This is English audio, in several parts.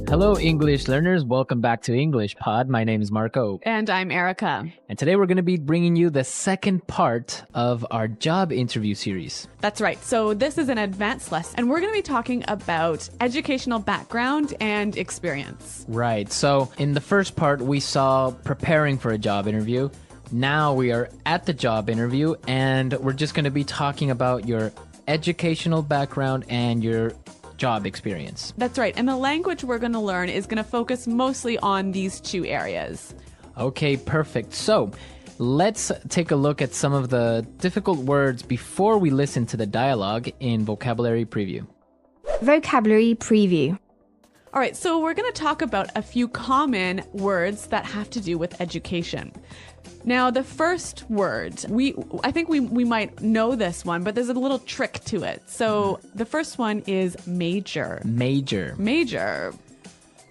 Hello, English learners. Welcome back to English Pod. My name is Marco. And I'm Erica. And today we're going to be bringing you the second part of our job interview series. That's right. So this is an advanced lesson, and we're going to be talking about educational background and experience. Right. So in the first part, we saw preparing for a job interview. Now we are at the job interview, and we're just going to be talking about your educational background and your job experience. That's right. And the language we're going to learn is going to focus mostly on these two areas. Okay, perfect. So let's take a look at some of the difficult words before we listen to the dialogue in Vocabulary Preview. Vocabulary Preview. All right, so we're going to talk about a few common words that have to do with education. Now, the first word, I think we might know this one, but there's a little trick to it. So the first one is major. Major. Major.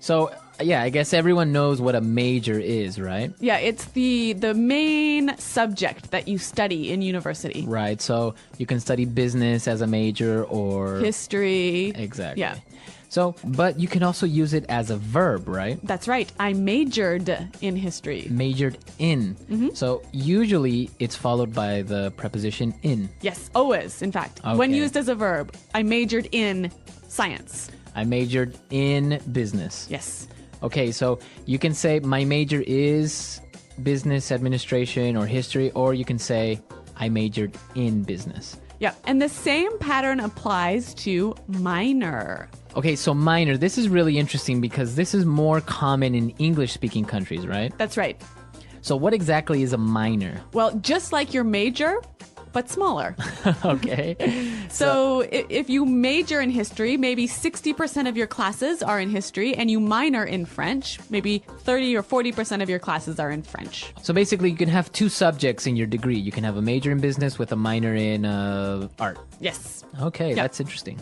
So, yeah, I guess everyone knows what a major is, right? Yeah, it's the main subject that you study in university. Right, so you can study business as a major or... history. Exactly. Yeah. So, but you can also use it as a verb, right? That's right. I majored in history. Majored in. So usually it's followed by the preposition in. Yes, always, in fact. Okay. When used as a verb, I majored in science. I majored in business. Yes. Okay, so you can say my major is business administration or history, or you can say I majored in business. Yeah, and the same pattern applies to minor. Okay, so minor, this is really interesting because this is more common in English-speaking countries, right? That's right. So what exactly is a minor? Well, just like your major, but smaller. Okay. So if you major in history, maybe 60% of your classes are in history, and you minor in French, maybe 30 or 40% of your classes are in French. So basically, you can have two subjects in your degree. You can have a major in business with a minor in art. Yes. Okay, that's interesting.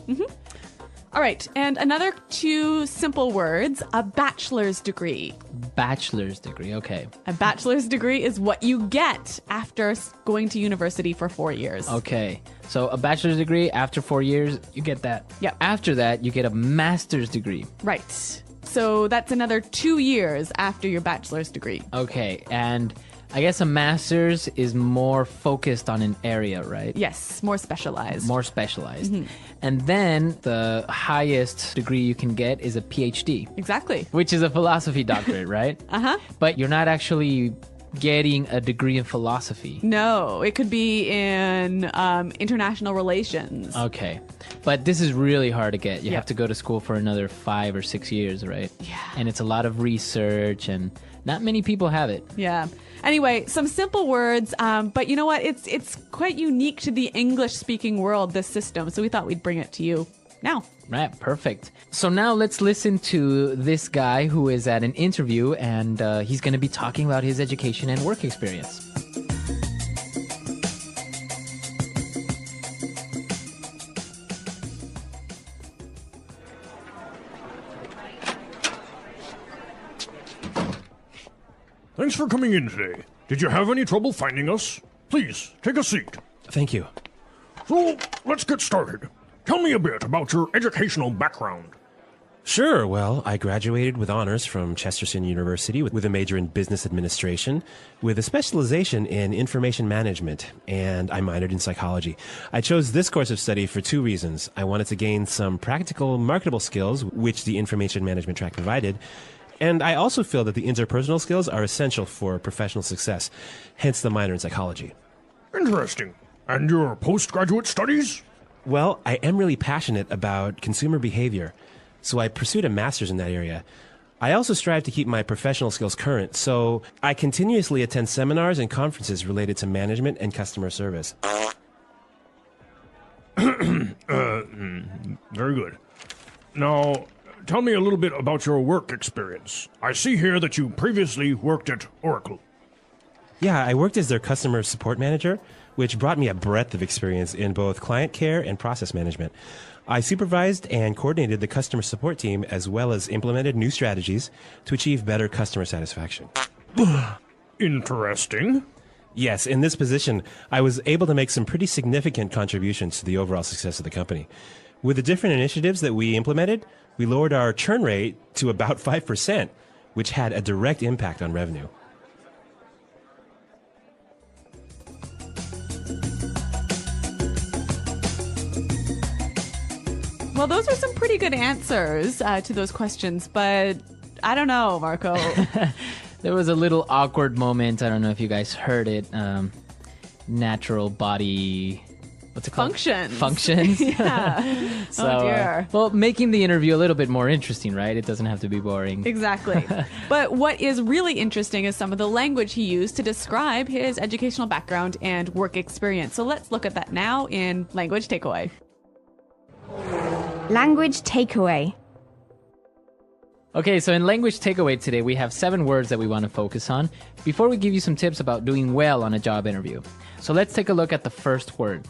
All right, and another two simple words, a bachelor's degree. Bachelor's degree, okay. A bachelor's degree is what you get after going to university for 4 years. Okay, so a bachelor's degree, after 4 years, you get that. Yeah. After that, you get a master's degree. Right. So that's another 2 years after your bachelor's degree. Okay, and I guess a master's is more focused on an area, right? Yes, more specialized. More specialized. And then the highest degree you can get is a PhD, Exactly. which is a philosophy doctorate, right? Uh-huh. But you're not actually getting a degree in philosophy. No, it could be in international relations. Okay. But this is really hard to get. You Yeah. have to go to school for another 5 or 6 years, right? Yeah. And it's a lot of research, and not many people have it. Yeah. Anyway, some simple words, but you know what? It's quite unique to the English-speaking world, this system, so we thought we'd bring it to you now. Right, perfect. So now let's listen to this guy who is at an interview, and he's going to be talking about his education and work experience. Thanks for coming in today. Did you have any trouble finding us? Please, take a seat. Thank you. So, let's get started. Tell me a bit about your educational background. Sure. Well, I graduated with honors from Chesterton University with a major in business administration, with a specialization in information management, and I minored in psychology. I chose this course of study for two reasons. I wanted to gain some practical, marketable skills, which the information management track provided, and I also feel that the interpersonal skills are essential for professional success, hence the minor in psychology. Interesting. And your postgraduate studies? Well, I am really passionate about consumer behavior, so I pursued a master's in that area. I also strive to keep my professional skills current, so I continuously attend seminars and conferences related to management and customer service. Very good. Now, tell me a little bit about your work experience. I see here that you previously worked at Oracle. Yeah, I worked as their customer support manager, which brought me a breadth of experience in both client care and process management. I supervised and coordinated the customer support team as well as implemented new strategies to achieve better customer satisfaction. Interesting. Yes, in this position, I was able to make some pretty significant contributions to the overall success of the company. With the different initiatives that we implemented, we lowered our churn rate to about 5%, which had a direct impact on revenue. Well, those are some pretty good answers to those questions, but I don't know, Marco. There was a little awkward moment. I don't know if you guys heard it. Natural body, what's it called? Functions. Yeah. So, Oh, dear. well, making the interview a little bit more interesting, right? It doesn't have to be boring. Exactly. But what is really interesting is some of the language he used to describe his educational background and work experience. So let's look at that now in Language Takeaway. Language takeaway. Okay, so in language takeaway today, we have 7 words that we want to focus on before we give you some tips about doing well on a job interview. So let's take a look at the first word.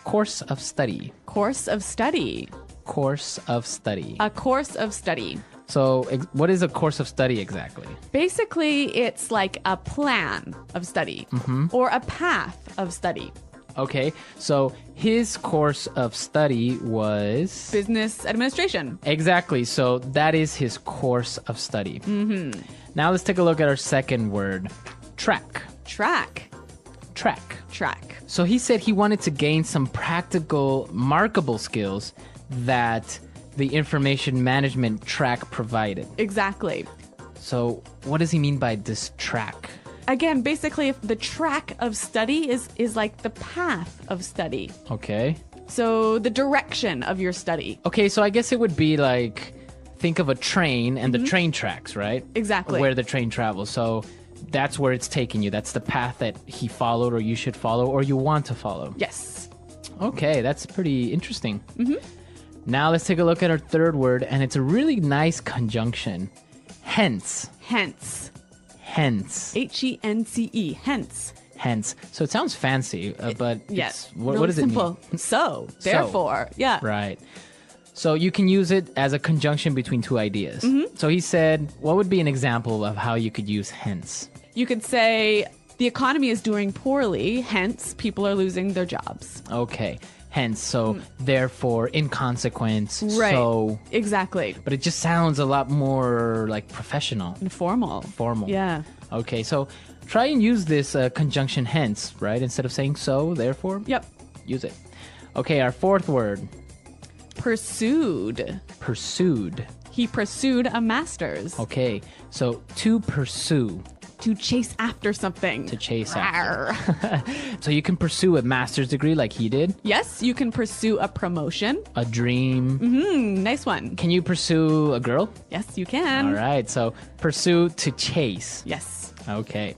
Course of study. Course of study. Course of study. A course of study. So what is a course of study exactly? Basically, it's like a plan of study or a path of study. Okay, so his course of study was... Business administration. Exactly, so that is his course of study. Mm-hmm. Now let's take a look at our second word. Track. Track. Track. Track. So he said he wanted to gain some practical, markable skills that the information management track provided. Exactly. So what does he mean by this track? Again, basically, if the track of study is like the path of study. Okay. So the direction of your study. Okay, so I guess it would be like, think of a train and the train tracks, right? Exactly. Where the train travels. So that's where it's taking you. That's the path that he followed or you should follow or you want to follow. Yes. Okay, that's pretty interesting. Mm-hmm. Now let's take a look at our third word, and it's a really nice conjunction. Hence. Hence. Hence. H-E-N-C-E. Hence. Hence. So it sounds fancy, but Yes. what Really does it simple. mean? So. Therefore. Yeah. Right. So you can use it as a conjunction between two ideas. Mm-hmm. So he said, what would be an example of how you could use hence? You could say the economy is doing poorly, hence people are losing their jobs. Okay. Hence. So therefore, in consequence. Right. So. Exactly. But it just sounds a lot more like professional. And formal. Formal. Yeah. Okay. So try and use this conjunction hence, right? Instead of saying so, therefore. Yep. Use it. Okay. Our fourth word. Pursued. Pursued. He pursued a master's. Okay. So to pursue. To chase after something. To chase Rawr. after. So you can pursue a master's degree like he did. Yes, you can pursue a promotion. A dream. Nice one. Can you pursue a girl? Yes, you can. All right. So pursue to chase. Yes. Okay.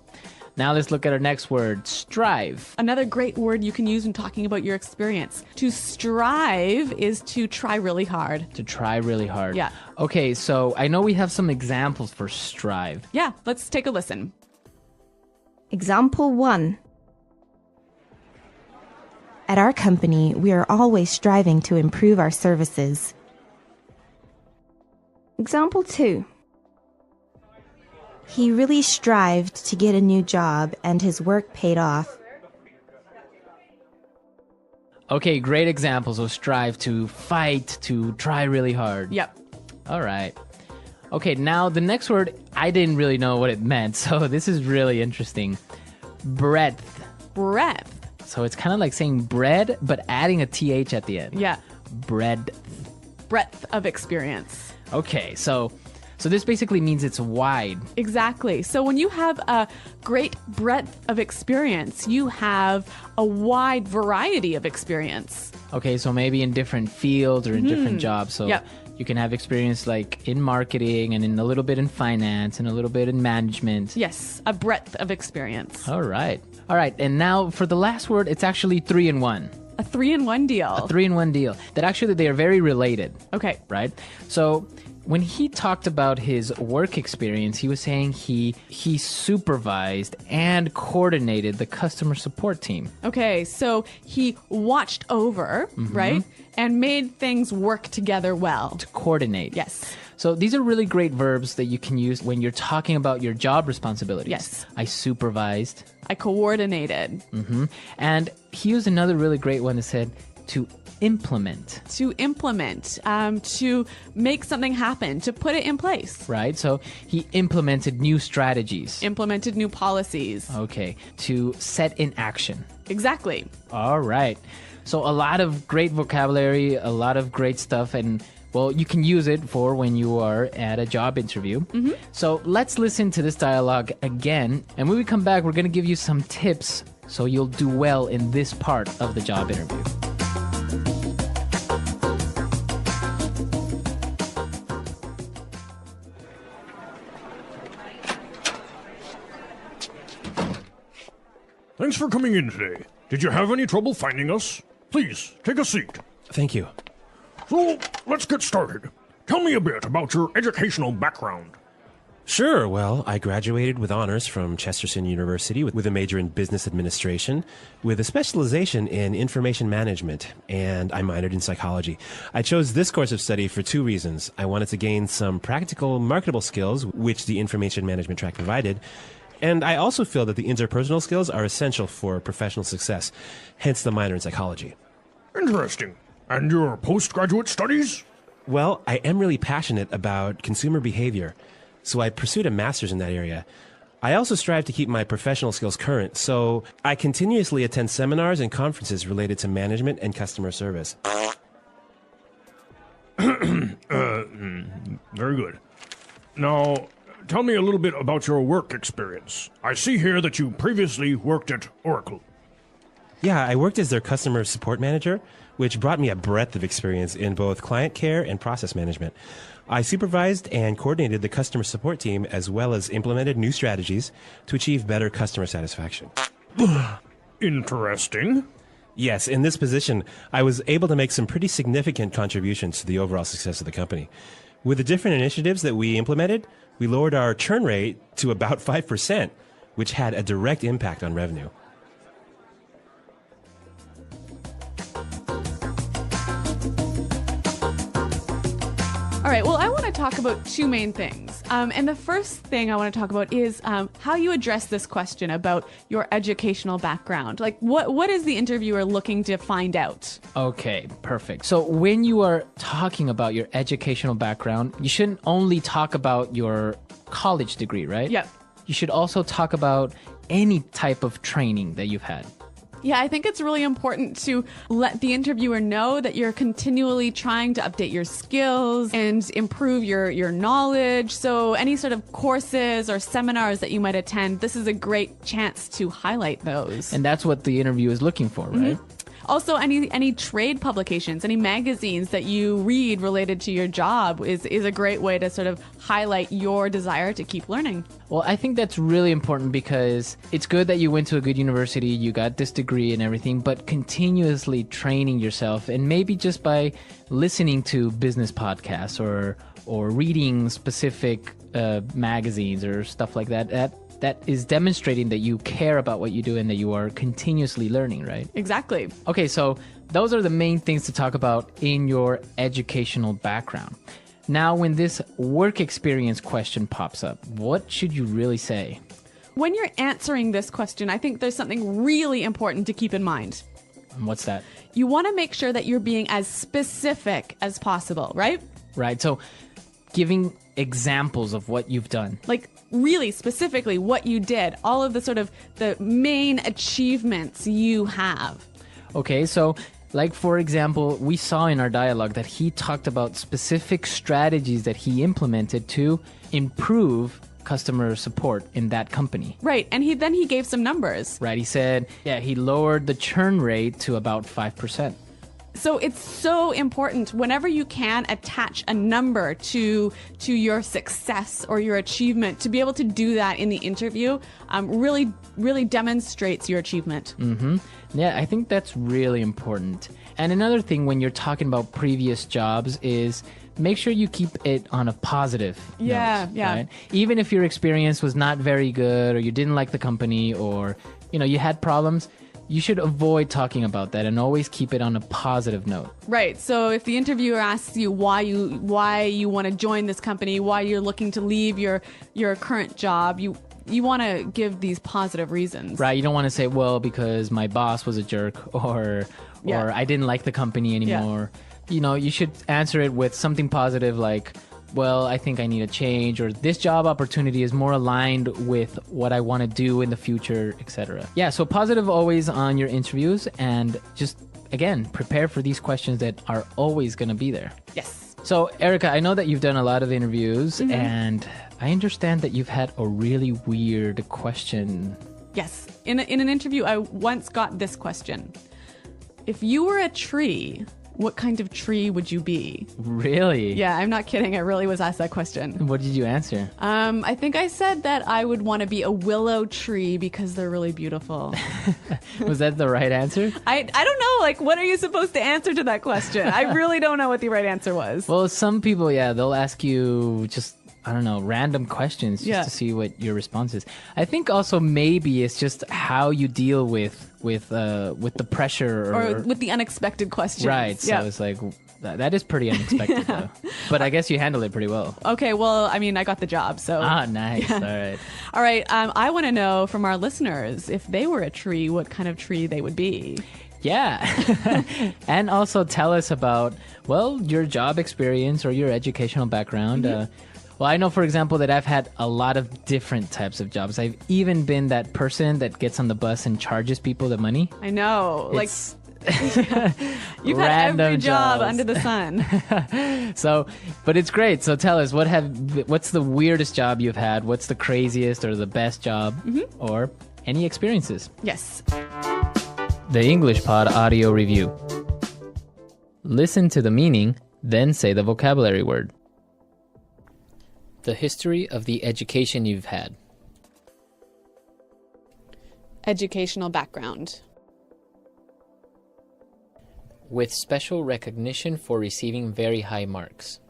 Now let's look at our next word. Strive. Another great word you can use when talking about your experience. To strive is to try really hard. To try really hard. Yeah. Okay. So I know we have some examples for strive. Yeah, let's take a listen. Example 1. At our company, we are always striving to improve our services. Example 2. He really strived to get a new job, and his work paid off. Okay. Great examples of strive, to fight, to try really hard. Yep. All right. Okay, now the next word, I didn't really know what it meant, so this is really interesting. Breadth. Breadth. So it's kind of like saying bread, but adding a TH at the end. Yeah. Breadth. Breadth of experience. Okay, so this basically means it's wide. Exactly. So when you have a great breadth of experience, you have a wide variety of experience. Okay, so maybe in different fields or in different jobs. So Yep. you can have experience like in marketing and in a little bit in finance and a little bit in management. Yes, a breadth of experience. All right. All right, and now for the last word, it's actually 3-in-1. A 3-in-1 deal. 3-in-1 deal. That actually they are very related. Okay. Right? So when he talked about his work experience, he was saying he supervised and coordinated the customer support team. Okay, so he watched over, right? And made things work together well. To coordinate. Yes. So these are really great verbs that you can use when you're talking about your job responsibilities. Yes. I supervised. I coordinated. And he used another really great one that said to implement. To implement, to make something happen, to put it in place. Right? So he implemented new strategies. Implemented new policies. Okay. To set in action. Exactly. All right. So a lot of great vocabulary, a lot of great stuff, and well, you can use it for when you are at a job interview. So let's listen to this dialogue again. And when we come back, we're going to give you some tips so you'll do well in this part of the job interview. Thanks for coming in today. Did you have any trouble finding us? Please, take a seat. Thank you. So, let's get started. Tell me a bit about your educational background. Sure. Well, I graduated with honors from Chesterton University with a major in business administration, with a specialization in information management, and I minored in psychology. I chose this course of study for two reasons. I wanted to gain some practical, marketable skills, which the information management track provided, and I also feel that the interpersonal skills are essential for professional success, hence the minor in psychology. Interesting. And your postgraduate studies? Well, I am really passionate about consumer behavior, so I pursued a master's in that area. I also strive to keep my professional skills current, so I continuously attend seminars and conferences related to management and customer service. Very good. Now, tell me a little bit about your work experience. I see here that you previously worked at Oracle. Yeah, I worked as their customer support manager, which brought me a breadth of experience in both client care and process management. I supervised and coordinated the customer support team as well as implemented new strategies to achieve better customer satisfaction. Interesting. Yes, in this position, I was able to make some pretty significant contributions to the overall success of the company. With the different initiatives that we implemented, we lowered our churn rate to about 5%, which had a direct impact on revenue. All right, well, I want to talk about two main things. And the first thing I want to talk about is how you address this question about your educational background. Like, what is the interviewer looking to find out? Okay, perfect. So when you are talking about your educational background, you shouldn't only talk about your college degree, right? Yep. You should also talk about any type of training that you've had. Yeah, I think it's really important to let the interviewer know that you're continually trying to update your skills and improve your knowledge. So any sort of courses or seminars that you might attend, this is a great chance to highlight those. And that's what the interview is looking for, right? Also, any trade publications, any magazines that you read related to your job is a great way to sort of highlight your desire to keep learning. Well, I think that's really important because it's good that you went to a good university, you got this degree and everything, but continuously training yourself, and maybe just by listening to business podcasts or reading specific magazines or stuff like that is demonstrating that you care about what you do and that you are continuously learning, right? Exactly. Okay, so those are the main things to talk about in your educational background. Now, when this work experience question pops up, what should you really say? When you're answering this question, I think there's something really important to keep in mind. And what's that? You want to make sure that you're being as specific as possible, right? Right, so giving examples of what you've done. Like really specifically what you did, all of the sort of the main achievements you have. Okay, so like for example, we saw in our dialogue that he talked about specific strategies that he implemented to improve customer support in that company. Right, and he gave some numbers. Right, he said, yeah, he lowered the churn rate to about 5%. So it's so important whenever you can attach a number to your success or your achievement, to be able to do that in the interview really demonstrates your achievement. Yeah, I think that's really important. And another thing when you're talking about previous jobs is make sure you keep it on a positive note. Yeah. Right? Even if your experience was not very good or you didn't like the company or you had problems, you should avoid talking about that and always keep it on a positive note. Right. So if the interviewer asks you why you want to join this company, why you're looking to leave your current job, you want to give these positive reasons. Right. You don't want to say, well, because my boss was a jerk or Yeah. or I didn't like the company anymore. You know, you should answer it with something positive like, well, I think I need a change, or this job opportunity is more aligned with what I want to do in the future, etc. Yeah, so positive always on your interviews, and just, again, prepare for these questions that are always going to be there. Yes. So, Erica, I know that you've done a lot of interviews, and I understand that you've had a really weird question. Yes. In an interview, I once got this question. If you were a tree, what kind of tree would you be? Really? Yeah, I'm not kidding. I really was asked that question. What did you answer? I think I said that I would want to be a willow tree because they're really beautiful. Was that the right answer? I don't know. Like, what are you supposed to answer to that question? I really don't know what the right answer was. Well, some people, they'll ask you just, I don't know, random questions just to see what your response is. I think also maybe it's just how you deal with the pressure or with the unexpected questions. Right. So it's like that is pretty unexpected though. But I guess you handled it pretty well. Okay. Well, I mean, I got the job. So nice. All right. All right. I want to know from our listeners, if they were a tree, what kind of tree they would be. Yeah. And also tell us about, well, your job experience or your educational background. Well, I know, for example, that I've had a lot of different types of jobs. I've even been that person that gets on the bus and charges people the money. I know. It's You've had every job jobs. under the sun. So, but it's great. So tell us, what's the weirdest job you've had? What's the craziest or the best job? Or any experiences? Yes. The English Pod Audio Review. Listen to the meaning, then say the vocabulary word. The history of the education you've had. Educational background. With special recognition for receiving very high marks.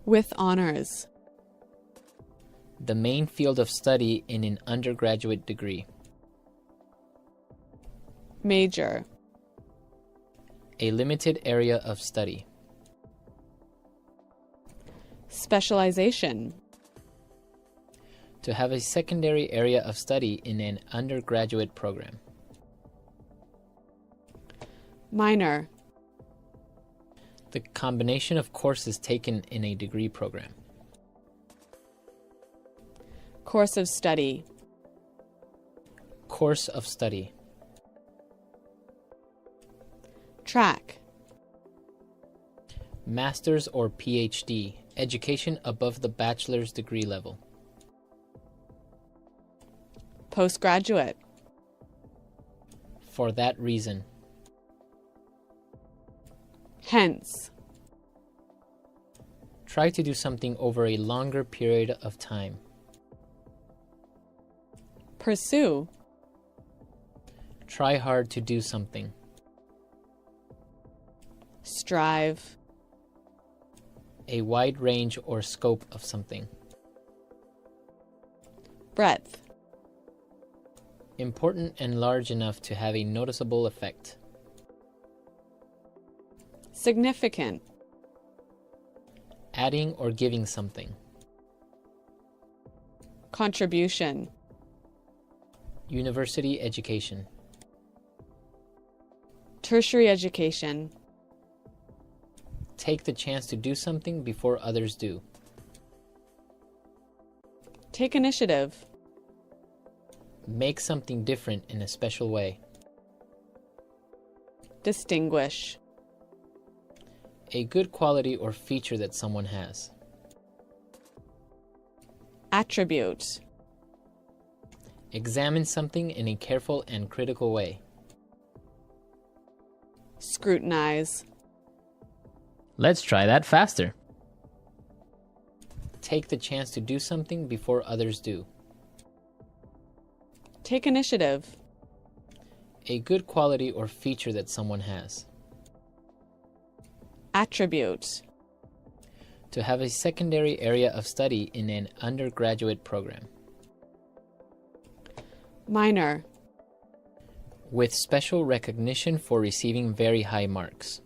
With honors. The main field of study in an undergraduate degree. Major. A limited area of study. Specialization. To have a secondary area of study in an undergraduate program. Minor. The combination of courses taken in a degree program. Course of study. Course of study. Track. Master's or PhD, education above the bachelor's degree level. Postgraduate. For that reason. Hence. Try to do something over a longer period of time. Pursue. Try hard to do something. Strive. A wide range or scope of something. Breadth. Important and large enough to have a noticeable effect. Significant. Adding or giving something. Contribution. University education. Tertiary education. Take the chance to do something before others do. Take initiative. Make something different in a special way. Distinguish. A good quality or feature that someone has. Attribute. Examine something in a careful and critical way. Scrutinize. Let's try that faster. Take the chance to do something before others do. Take initiative. A good quality or feature that someone has. Attribute. To have a secondary area of study in an undergraduate program. Minor. With special recognition for receiving very high marks.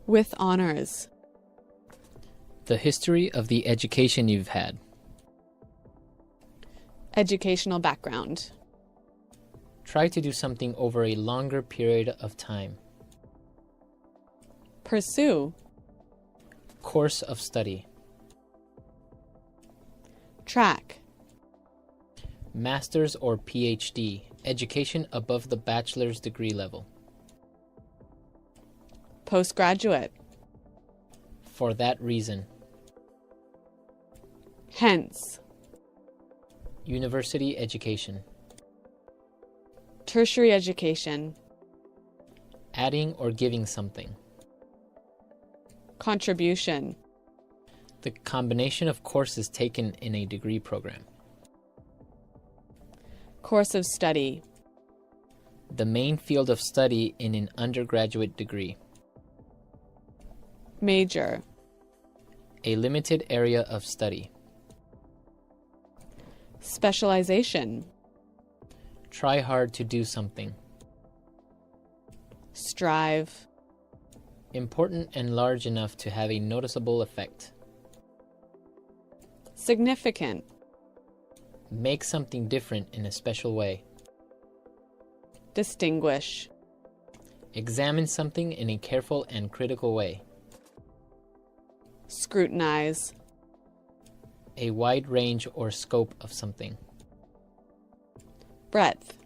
With honors. The history of the education you've had. Educational background. Try to do something over a longer period of time. Pursue. Course of study. Track. Master's or PhD, education above the bachelor's degree level. Postgraduate. For that reason. Hence. University education. Tertiary education. Adding or giving something. Contribution. The combination of courses taken in a degree program. Course of study. The main field of study in an undergraduate degree. Major. A limited area of study. Specialization. Try hard to do something. Strive. Important and large enough to have a noticeable effect. Significant. Make something different in a special way. Distinguish. Examine something in a careful and critical way. Scrutinize. A wide range or scope of something. Breadth.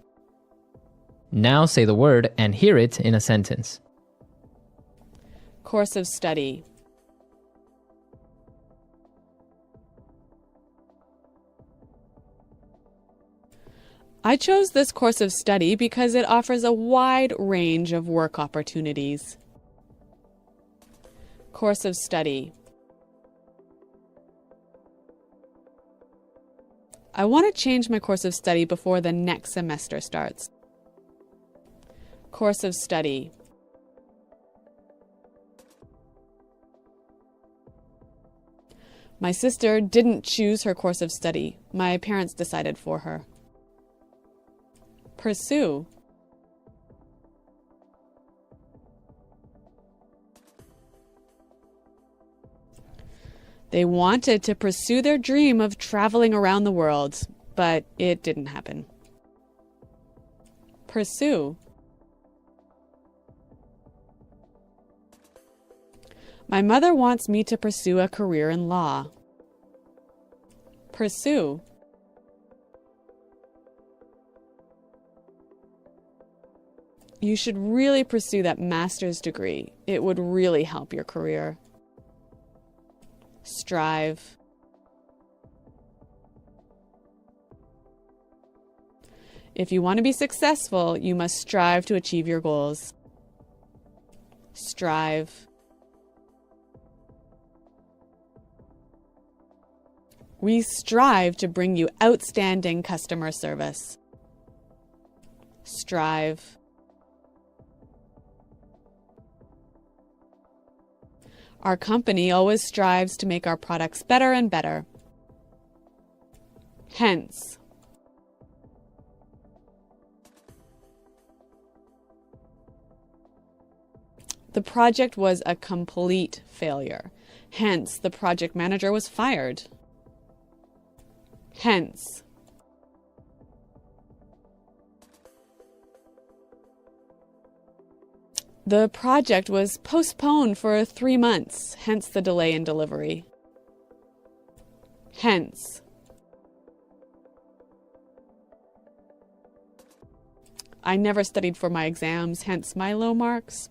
Now say the word and hear it in a sentence. Course of study. I chose this course of study because it offers a wide range of work opportunities. Course of study. I want to change my course of study before the next semester starts. Course of study. My sister didn't choose her course of study. My parents decided for her. Pursue. They wanted to pursue their dream of traveling around the world, but it didn't happen. Pursue. My mother wants me to pursue a career in law. Pursue. You should really pursue that master's degree. It would really help your career. Strive. If you want to be successful, you must strive to achieve your goals. Strive. We strive to bring you outstanding customer service. Strive. Our company always strives to make our products better and better. Hence. The project was a complete failure. Hence, the project manager was fired. Hence. The project was postponed for 3 months, hence the delay in delivery. Hence. I never studied for my exams, hence my low marks.